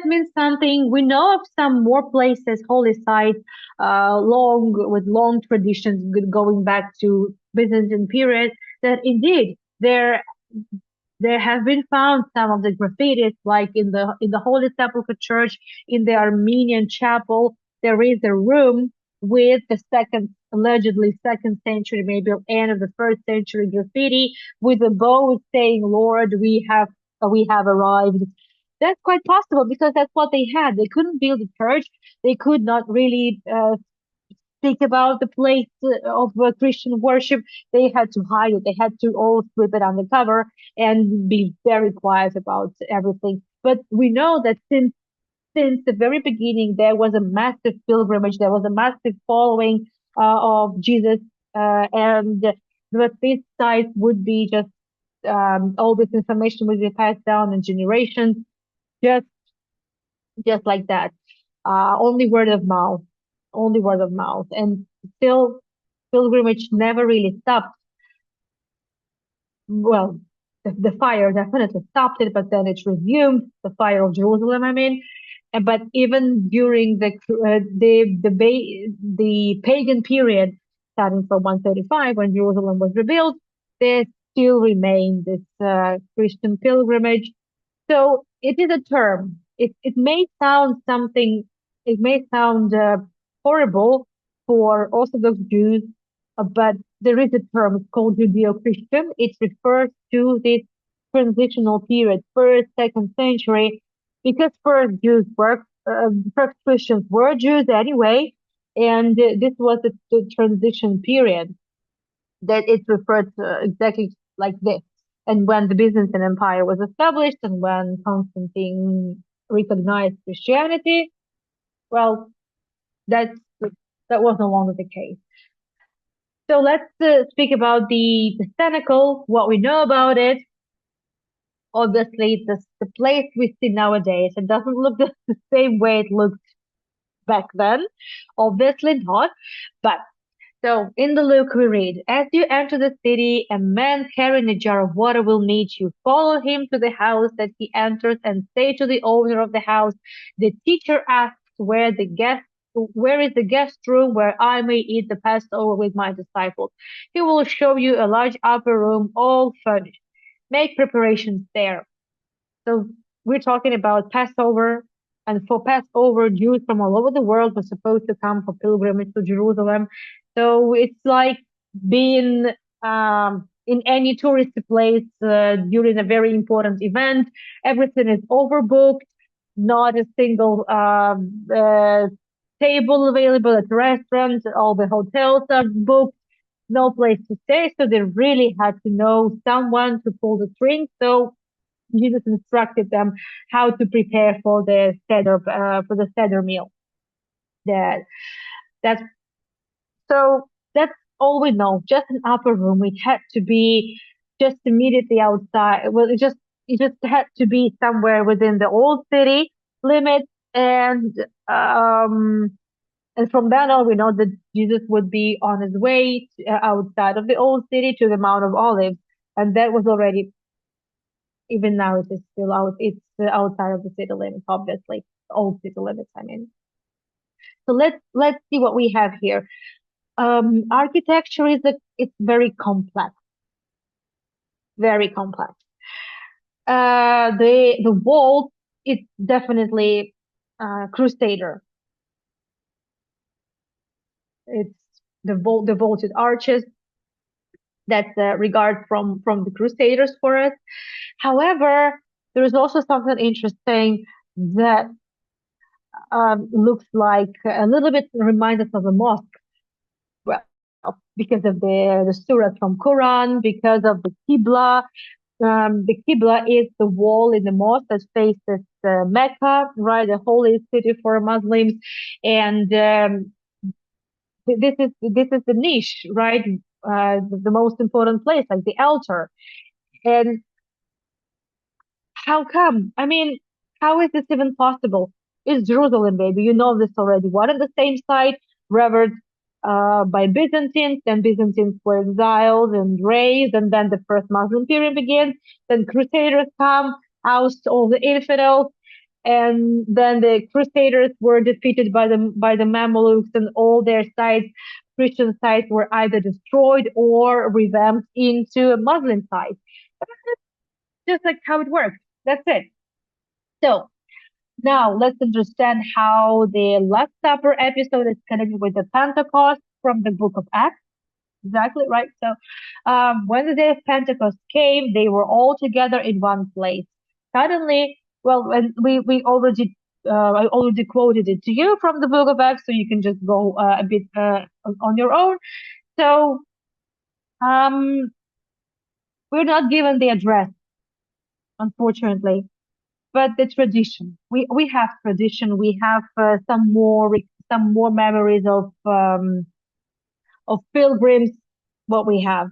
means something. We know of some more places, holy sites, long with long traditions going back to Byzantine period that indeed There there have been found some of the graffitis, like in the Holy Sepulchre Church, in the Armenian chapel. There is a room with the second, allegedly second century, maybe end of the first century graffiti with a bow saying, "Lord, we have arrived." That's quite possible because that's what they had. They couldn't build a church. They could not really speak about the place of Christian worship. They had to hide it. They had to all sweep it undercover and be very quiet about everything. But we know that since the very beginning, there was a massive pilgrimage. There was a massive following of Jesus, and that this site would be just all this information would be passed down in generations, just just like that. Only word of mouth, only word of mouth, and still pilgrimage never really stopped. Well, the fire definitely stopped it, but then it resumed the fire of Jerusalem. I mean, but even during the pagan period, starting from 135 when Jerusalem was rebuilt, there still remained this Christian pilgrimage. So it is a term. It may sound something. It may sound horrible for Orthodox Jews, but there is a term. It's called Judeo-Christian. It refers to this transitional period, first, second century, because first Christians were Jews anyway, and this was the transition period that it's referred to exactly like this. And when the Byzantine Empire was established and when Constantine recognized Christianity, well, that's that was no longer the case. So let's speak about the cenacle, what we know about it. Obviously, the place we see nowadays, it doesn't look the same way it looked back then. Obviously not, but so in the Luke we read, as you enter the city, a man carrying a jar of water will meet you. Follow him to the house that he enters and say to the owner of the house, the teacher asks where is the guest room where I may eat the Passover with my disciples. He will show you a large upper room all furnished. Make preparations there. So we're talking about Passover, and for Passover, Jews from all over the world were supposed to come for pilgrimage to Jerusalem. So it's like being in any tourist place during a very important event. Everything is overbooked, not a single table available at the restaurant. All the hotels are booked, no place to stay. So they really had to know someone to pull the strings. So Jesus instructed them how to prepare for the Seder meal. That that's so that's all we know. Just an upper room. It had to be just immediately outside. Well, it just had to be somewhere within the old city limits, um and from then on we know that Jesus would be on his way outside of the old city to the Mount of Olives, and that was already even now it is still out. It's outside of the city limits, obviously, old city limits. I mean, so let's see what we have here. Architecture it's very complex, very complex. The wall it's definitely Crusader. It's the vaulted arches. That's regard from the Crusaders for us. However, there is also something interesting that looks like a little bit reminds us of a mosque. Well, because of the surah from Quran, because of the Qibla. The Qibla is the wall in the mosque that faces Mecca, right, the holy city for Muslims, and this is the niche, right, the most important place, like the altar. And how come? I mean, how is this even possible? It's Jerusalem, baby. You know this already. One and the same site, revered by Byzantines. Then Byzantines were exiled and raised, and then the first Muslim period begins. Then Crusaders come, oust all the infidels, and then the Crusaders were defeated by the Mamelukes, and all their sites, Christian sites, were either destroyed or revamped into a Muslim site. just like how it works. That's it. So now let's understand how the Last Supper episode is connected with the Pentecost from the book of Acts. Exactly right. So, when the day of Pentecost came, they were all together in one place. Suddenly, well, when we already I already quoted it to you from the book of Acts, so you can just go a bit on your own. So, um, we're not given the address, unfortunately, but the tradition. We have tradition. We have some more memories of pilgrims. What we have.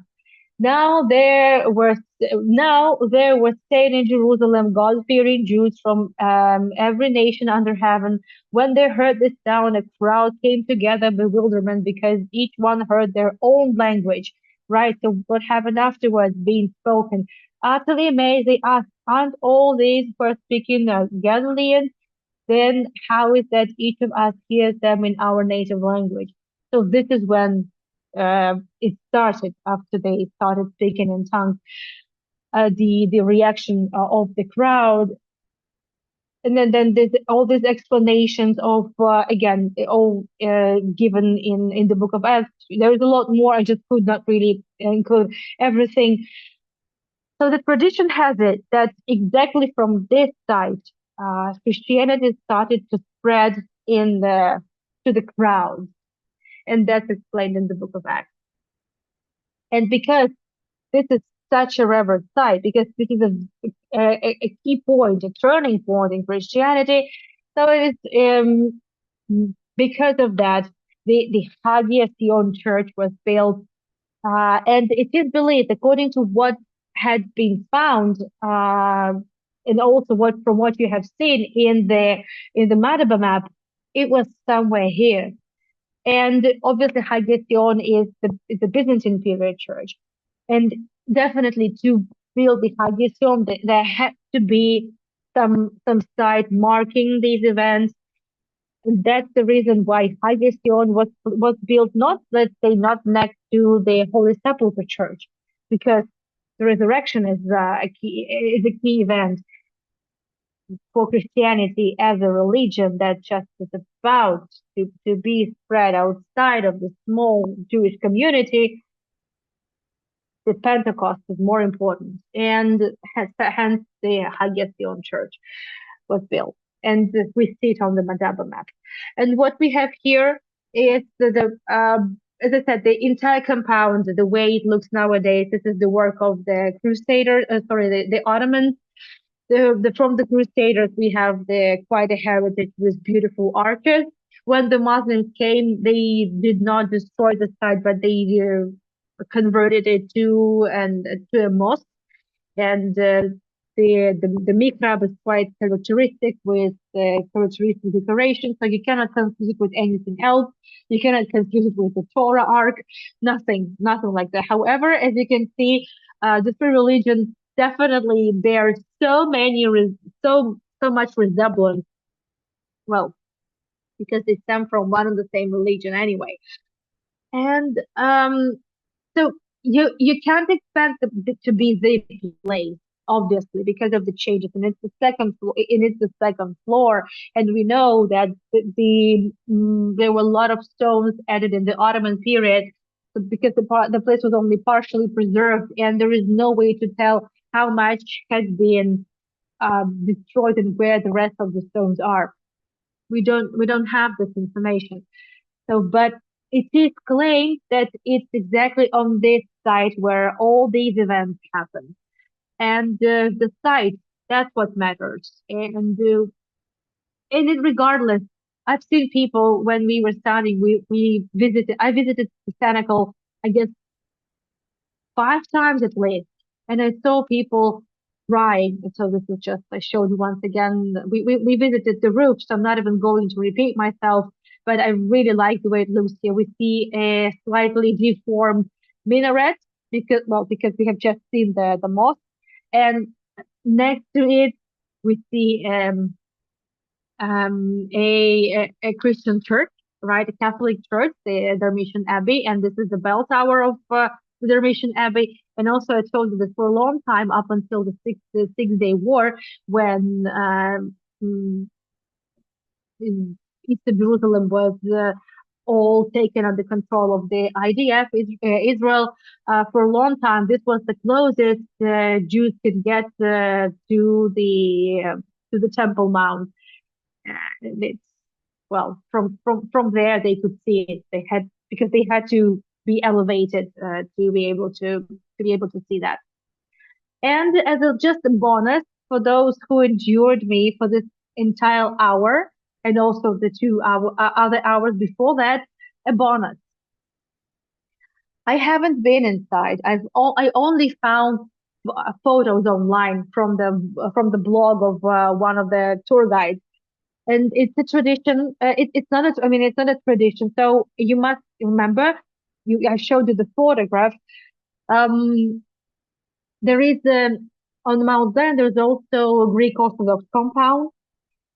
Now there were staying in Jerusalem God-fearing Jews from every nation under heaven. When they heard this sound, a crowd came together, bewilderment, because each one heard their own language. Right. So what happened afterwards being spoken? Utterly amazed, they asked, "Aren't all these who are speaking Galileans? Then how is that each of us hears them in our native language?" So this is when it started after they started speaking in tongues. The reaction of the crowd, and then there's all these explanations of again all given in the book of Acts. There is a lot more. I just could not really include everything. So the tradition has it that exactly from this side, Christianity started to spread in the to the crowd, and that's explained in the Book of Acts. And because this is such a revered site, because this is a key point, a turning point in Christianity, so it is because of that the Hagia Sion Church was built, and it is believed, according to what had been found, and also what from what you have seen in the Madaba map, it was somewhere here. And obviously, Hagia Sion is the Byzantine period church, and definitely to build the Hagia Sion, there had to be some site marking these events. That's the reason why Hagia Sion was built not, let's say, not next to the Holy Sepulchre Church, because the resurrection is a key event for Christianity as a religion that just is about to be spread outside of the small Jewish community. The Pentecost is more important, and hence the Hagia Sion Church was built, and we see it on the Madaba map. And what we have here is as I said, the entire compound, the way it looks nowadays. This is the work of the Crusaders, sorry, the Ottomans. From the Crusaders, we have the quite a heritage with beautiful arches. When the Muslims came, they did not destroy the site, but they converted it to a mosque, and the mihrab is quite characteristic with characteristic decoration, so you cannot confuse it with anything else. You cannot confuse it with the Torah Ark, nothing like that. However, as you can see, different religions definitely bear so much resemblance. Well, because they stem from one and the same religion anyway. And so you can't expect to be the place, obviously, because of the changes, and it's the second floor, and we know that there were a lot of stones added in the Ottoman period, because the place was only partially preserved, and there is no way to tell how much has been destroyed and where the rest of the stones are. We don't have this information. So, but it is claimed that it's exactly on this site where all these events happen. And the site, that's what matters. And it regardless, I've seen people when we were studying, I visited the Botanical, I guess, 5 times at least. And I saw people crying. And so this is just, I showed you once again. We visited the roof, so I'm not even going to repeat myself, but I really like the way it looks here. We see a slightly deformed minaret because we have just seen the mosque. And next to it, we see a Christian church, right? A Catholic church, the Dormition Abbey, and this is the bell tower the Dormition Abbey. And also, I told you that for a long time, up until the Six-Day War, when mm, Eastern Jerusalem was all taken under control of the IDF, Israel. For a long time, this was the closest Jews could get to the Temple Mount. And it's well, from there they could see it. They had because they had to be elevated to be able to see that. And as a just a bonus for those who endured me for this entire hour and also the other hours before that, a bonus. I haven't been inside. I only found photos online from the blog of one of the tour guides, and it's a tradition. It's not a, I mean, it's not a tradition. So you must remember, I showed you the photograph. Um, there is on Mount Zion. There's also a Greek Orthodox compound,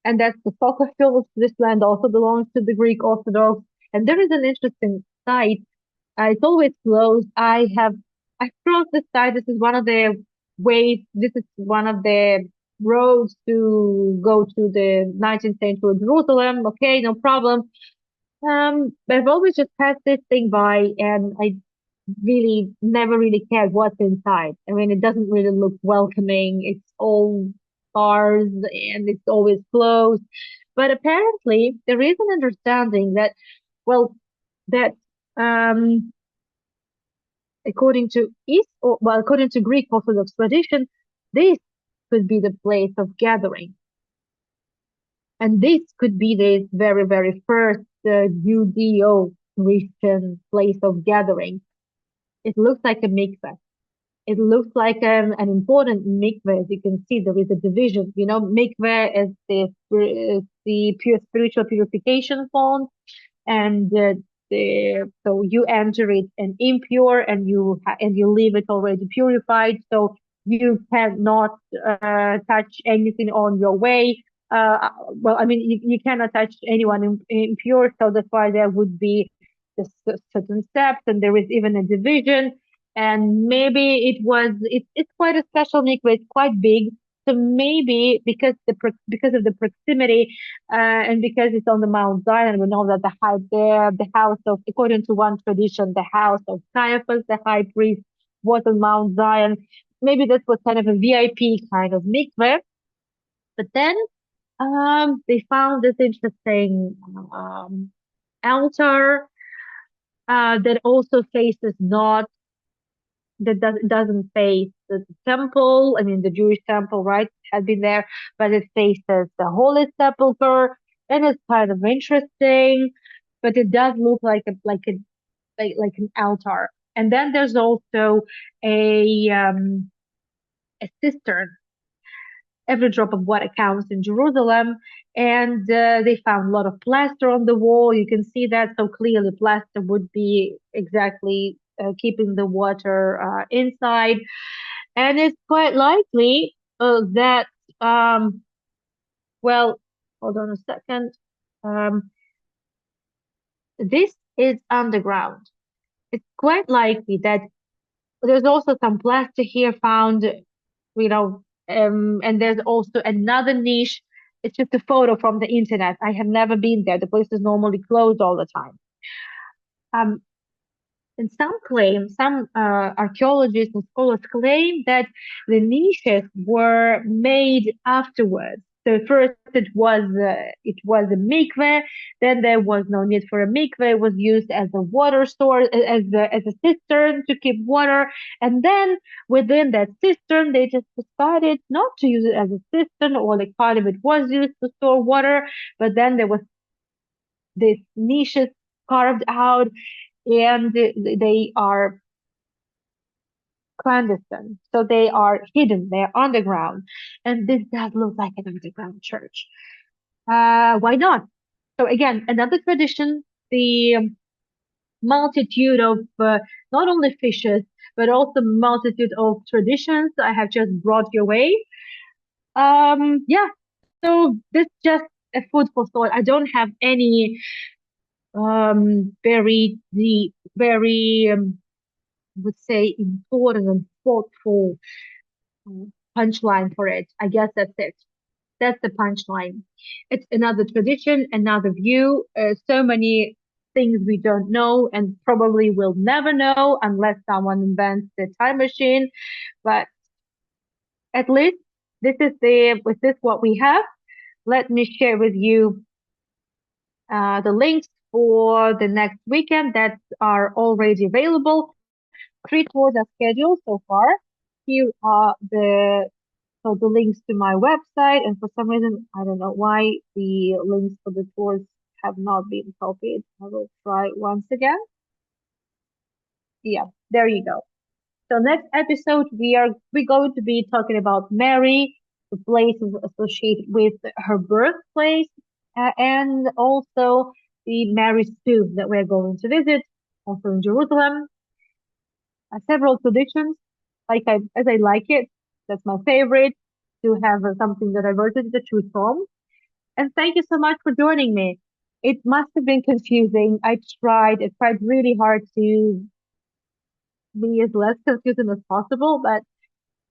and that's the soccer field. This land also belongs to the Greek Orthodox. And there is an interesting site. It's always closed. I crossed the site. This is one of the ways. This is one of the roads to go to the 19th century Jerusalem. Okay, no problem. But I've always just passed this thing by, and I really never really cared what's inside. I mean, it doesn't really look welcoming. It's all cars and it's always closed. But apparently, there is an understanding that, well, that um, according to Greek Orthodox tradition, this could be the place of gathering, and this could be the very, very first Judeo-Christian place of gathering. It looks like a mikveh. It looks like an important mikveh. As you can see, there is a division. You know, mikveh is the pure spiritual purification font, and so you enter it and impure, and and you leave it already purified. So you cannot touch anything on your way. Well, I mean, you cannot touch anyone impure, so that's why there would be certain steps, and there is even a division. And maybe it's quite a special mikveh. It's quite big, so maybe because of the proximity and because it's on the Mount Zion, we know that the house of, according to one tradition, the house of Caiaphas, the high priest, was on Mount Zion. Maybe this was kind of a VIP kind of mikveh. But then they found this interesting altar that also faces not doesn't face the temple. I mean, the Jewish temple, right, had been there, but it faces the Holy Sepulchre, and it's kind of interesting. But it does look like an altar. And then there's also a cistern. Every drop of water counts in Jerusalem. And they found a lot of plaster on the wall. You can see that so clearly. Plaster would be exactly keeping the water inside. And it's quite likely that, um, well, hold on a second. Um, this is underground. It's quite likely that there's also some plaster here found, and there's also another niche. It's just a photo from the internet. I have never been there. The place is normally closed all the time. Um, and some archaeologists and scholars claim that the niches were made afterwards. So first it was a mikveh, then there was no need for a mikveh. It was used as a water source, as a cistern to keep water, and then within that cistern they just decided not to use it as a cistern, or like part of it was used to store water, but then there was this niches carved out, and they are clandestine. So they are hidden, they're underground. And this does look like an underground church. Why not? So again, another tradition, the multitude of not only fishes, but also multitude of traditions I have just brought your way. Yeah, so this just a food for thought. I don't have any very deep, very would say, important and thoughtful punchline for it. I guess that's it. That's the punchline. It's another tradition, another view, so many things we don't know and probably will never know unless someone invents the time machine. But at least this is with this what we have. Let me share with you the links for the next weekend that are already available. 3 tours are scheduled so far. Here are the links to my website, and for some reason, I don't know why the links for the tours have not been copied. I will try once again. Yeah, there you go. So next episode, we're going to be talking about Mary, the places associated with her birthplace, and also the Mary's tomb that we're going to visit, also in Jerusalem. Several traditions, as I like it. That's my favorite to have something that I verted the truth from. And thank you so much for joining me. It must have been confusing. I tried really hard to be as less confusing as possible, but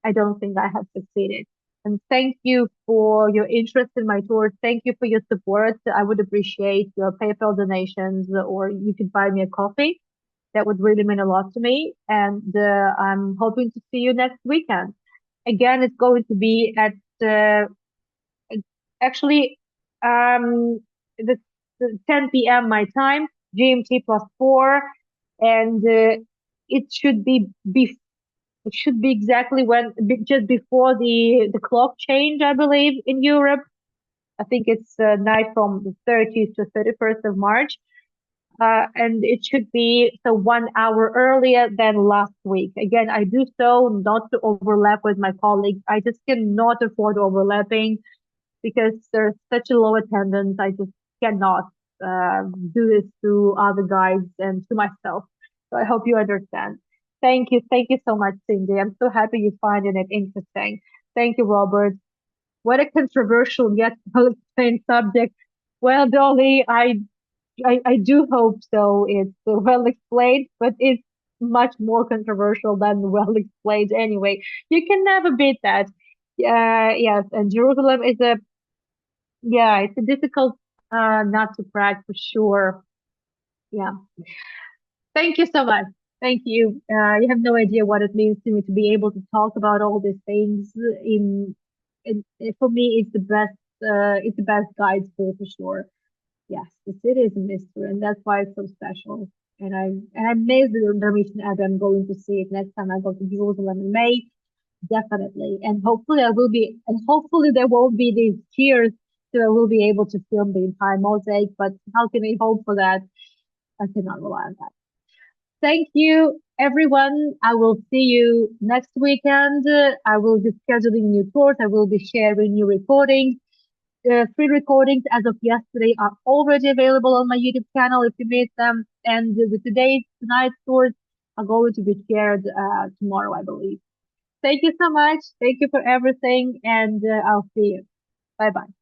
I don't think I have succeeded. And thank you for your interest in my tour. Thank you for your support. I would appreciate your PayPal donations, or you could buy me a coffee. That would really mean a lot to me. And I'm hoping to see you next weekend. Again, it's going to be at uh, actually um, the, the 10 p.m. my time, GMT +4, and it should be it should be exactly just before the clock change, I believe, in Europe. I think it's night from the 30th to 31st of March. And it should be so 1 hour earlier than last week. Again, I do so not to overlap with my colleagues. I just cannot afford overlapping because there's such a low attendance. I just cannot uh, do this to other guides and to myself. So I hope you understand. Thank you. Thank you so much, Cindy. I'm so happy you find it interesting. Thank you, Robert. What a controversial yet well explained subject. Well, Dolly, I do hope so. It's well explained, but it's much more controversial than well explained anyway. You can never beat that. Yes, and Jerusalem is yeah, it's a difficult not to crack for sure. Yeah. Thank you so much. Thank you. You have no idea what it means to me to be able to talk about all these things for me it's the best guide for sure. Yes, the city is a mystery, and that's why it's so special. And I missed the Dormition Abbey. I'm going to see it next time I go to Jerusalem in May, definitely. And hopefully there won't be these tears, so I will be able to film the entire mosaic. But how can I hope for that? I cannot rely on that. Thank you, everyone. I will see you next weekend. I will be scheduling new tours. I will be sharing new recordings. Free recordings as of yesterday are already available on my YouTube channel if you missed them. And tonight's tours are going to be shared tomorrow, I believe. Thank you so much. Thank you for everything, and I'll see you. Bye bye.